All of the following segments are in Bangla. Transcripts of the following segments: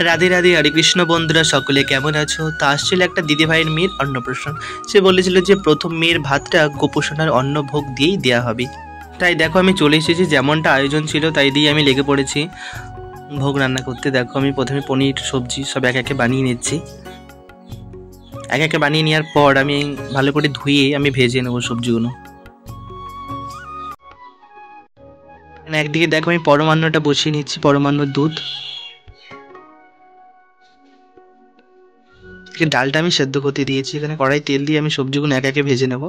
রাধে রাধে, হরে কৃষ্ণ। বন্ধুরা সকলে কেমন আছো? তা আসছিল একটা দিদিভাইয়ের মেয়ের অন্নপ্রাশন। সে বলেছিল যে প্রথম মেয়ের ভাতটা গোপোষণার অন্ন ভোগ দিয়েই দেওয়া হবে। তাই দেখো আমি চলে এসেছি, যেমনটা আয়োজন ছিল তাই দিয়ে আমি লেগে পড়েছি ভোগ রান্না করতে। দেখো আমি প্রথমে পনির সবজি সব এক একে বানিয়ে নিচ্ছি। এক একে বানিয়ে নেওয়ার পর আমি ভালো করে ধুয়ে আমি ভেজে নেবো সবজিগুলো। একদিকে দেখো আমি পরমান্নটা বসিয়ে নিচ্ছি, পরমান্ন দুধ। ডালটা আমি সেদ্ধ করতে দিয়েছি, এখানে কড়াই তেল দিয়ে আমি সবজিগুলো এক একে ভেজে নেব।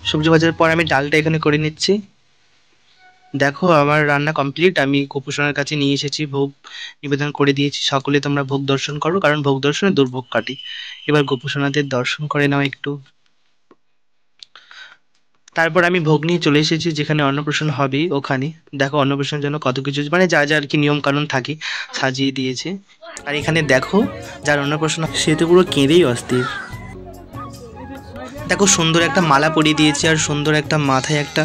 সবজি ভাজার পর আমি ডালটা এখানে করে নিচ্ছি। দেখো আমার রান্না কমপ্লিট, আমি গোপুসোনার কাছে নিয়ে এসেছি, ভোগ নিবেদন করে দিয়েছি। সকলে তোমরা ভোগ দর্শন করো, কারণ ভোগ দর্শনে দুর্ভোগ কাটে। এবার গোপুসোনাদের দর্শন করে নাও একটু। তারপর আমি ভোগ নিয়ে চলে এসেছি যেখানে অন্নপ্রাশন হবে ওখানে। দেখো অন্নপ্রাশনের জন্য কত কিছু মানে যা যা আর কি নিয়ম কানুন থাকে সাজিয়ে দিয়েছে। আর এখানে দেখো যার অন্নপ্রাশন সে তো পুরো কেঁদেই অস্থির। দেখো সুন্দর একটা মালা পরিয়ে দিয়েছে, আর সুন্দর একটা মাথায় একটা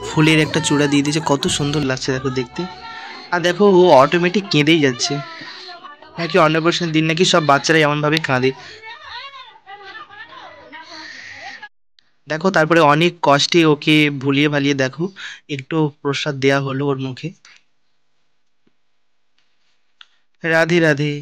ফুলের একটা চূড়া দিয়ে দিয়েছে, কত সুন্দর লাগছে দেখো দেখতে। আর দেখো ও অটোমেটিক কেঁদেই যাচ্ছে। নাকি অন্নপ্রাশনের দিন নাকি সব বাচ্চারা এমনভাবে কাঁদে। দেখো তারপরে অনেক কষ্টে ওকে ভুলিয়ে ভালিয়ে দেখো একটু প্রসাদ দেয়া হলো ওর মুখে। রাধে রাধে।